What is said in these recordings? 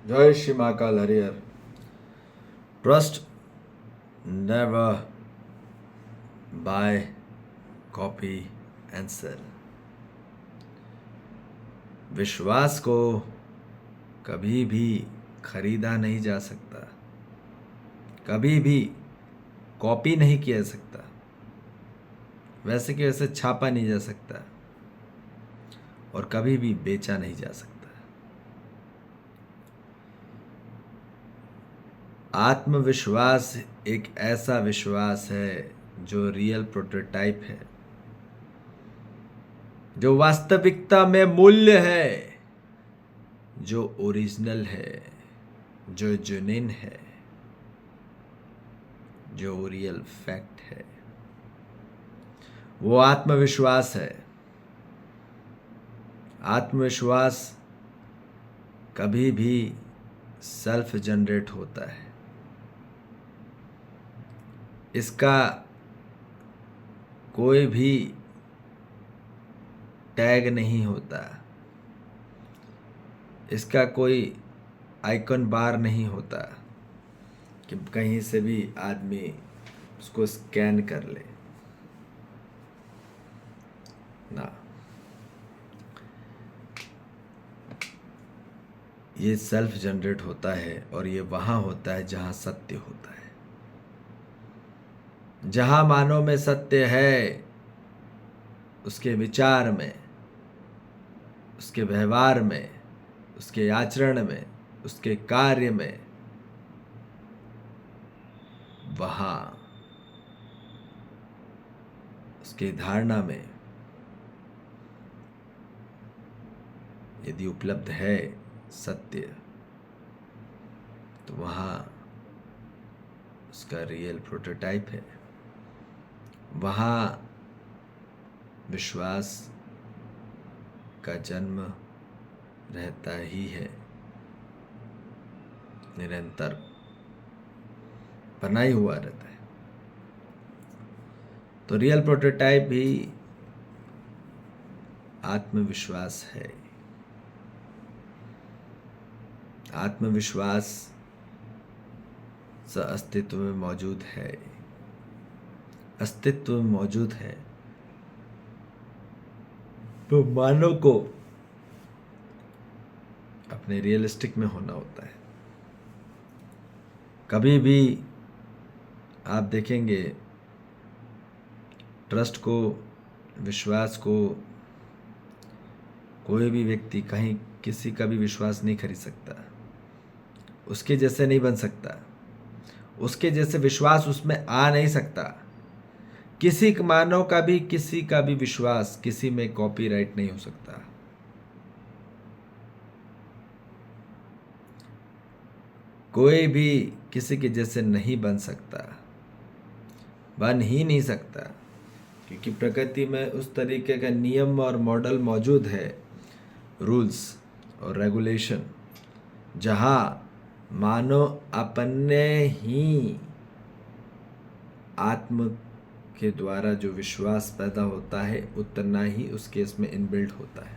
जय Shri Mahakal Harihar. Trust never buy copy and sell. विश्वास को कभी भी खरीदा नहीं जा सकता, कभी भी कॉपी नहीं किया जा सकता, वैसे कि वैसे छापा नहीं जा सकता और कभी भी बेचा नहीं जा सकता। आत्मविश्वास एक ऐसा विश्वास है जो रियल प्रोटोटाइप है, जो वास्तविकता में मूल्य है, जो ओरिजिनल है, जो जेन्युइन है, जो रियल फैक्ट है, वो आत्मविश्वास है। आत्मविश्वास कभी भी सेल्फ जनरेट होता है, इसका कोई भी टैग नहीं होता, इसका कोई आइकन बार नहीं होता कि कहीं से भी आदमी उसको स्कैन कर ले ना। ये सेल्फ जनरेट होता है और ये वहाँ होता है जहाँ सत्य होता है। जहाँ मानव में सत्य है, उसके विचार में, उसके व्यवहार में, उसके आचरण में, उसके कार्य में, वहाँ उसकी धारणा में यदि उपलब्ध है सत्य, तो वहाँ उसका रियल प्रोटोटाइप है। वहाँ विश्वास का जन्म रहता ही है, निरंतर बना ही हुआ रहता है। तो रियल प्रोटोटाइप भी आत्मविश्वास है। आत्मविश्वास अस्तित्व में मौजूद है, अस्तित्व में मौजूद है, तो मानव को अपने रियलिस्टिक में होना होता है। कभी भी आप देखेंगे ट्रस्ट को, विश्वास को कोई भी व्यक्ति कहीं किसी का भी विश्वास नहीं खरीद सकता, उसके जैसे नहीं बन सकता, उसके जैसे विश्वास उसमें आ नहीं सकता। किसी मानव का भी, किसी का भी विश्वास किसी में कॉपीराइट नहीं हो सकता। कोई भी किसी के जैसे नहीं बन सकता, बन ही नहीं सकता, क्योंकि प्रकृति में उस तरीके का नियम और मॉडल मौजूद है, रूल्स और रेगुलेशन, जहाँ मानव अपने ही आत्म के द्वारा जो विश्वास पैदा होता है उतना ही उस केस में इनबिल्ट होता है,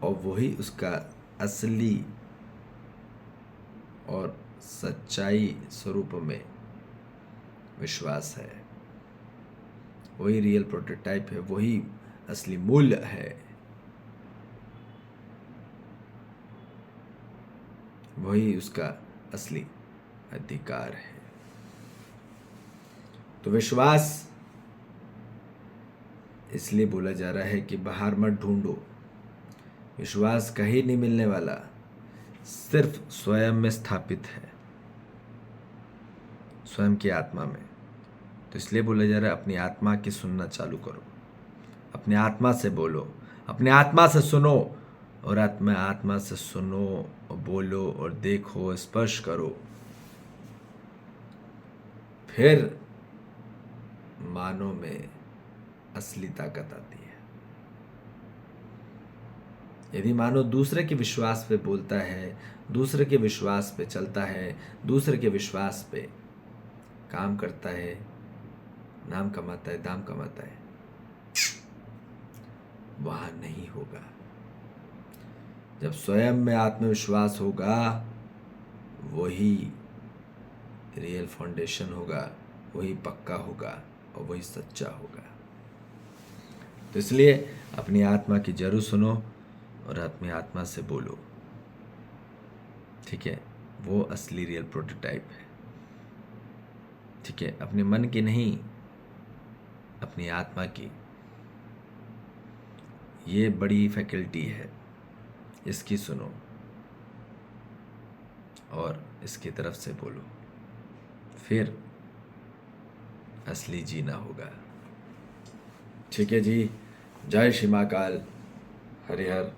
और वही उसका असली और सच्चाई स्वरूप में विश्वास है। वही रियल प्रोटोटाइप है, वही असली मूल्य है, वही उसका असली अधिकार है। तो विश्वास इसलिए बोला जा रहा है कि बाहर मत ढूंढो, विश्वास कहीं नहीं मिलने वाला, सिर्फ स्वयं में स्थापित है, स्वयं की आत्मा में। तो इसलिए बोला जा रहा है अपनी आत्मा की सुनना चालू करो, अपने आत्मा से बोलो, अपने आत्मा से सुनो, और आत्मा से सुनो और बोलो और देखो, स्पर्श करो, फिर मानो में असली ताकत आती है। यदि मानो दूसरे के विश्वास पे बोलता है, दूसरे के विश्वास पे चलता है, दूसरे के विश्वास पे काम करता है, नाम कमाता है, दाम कमाता है, वहां नहीं होगा। जब स्वयं में आत्मविश्वास होगा वही रियल फाउंडेशन होगा, वही पक्का होगा और वही सच्चा होगा। तो इसलिए अपनी आत्मा की जरूर सुनो और अपनी आत्मा से बोलो, ठीक है? वो असली रियल प्रोटोटाइप है, ठीक है? अपने मन की नहीं, अपनी आत्मा की। ये बड़ी फैकल्टी है, इसकी सुनो और इसकी तरफ से बोलो, फिर असली जीना होगा। ठीक है जी। जय श्री महाकाल। हरिहर।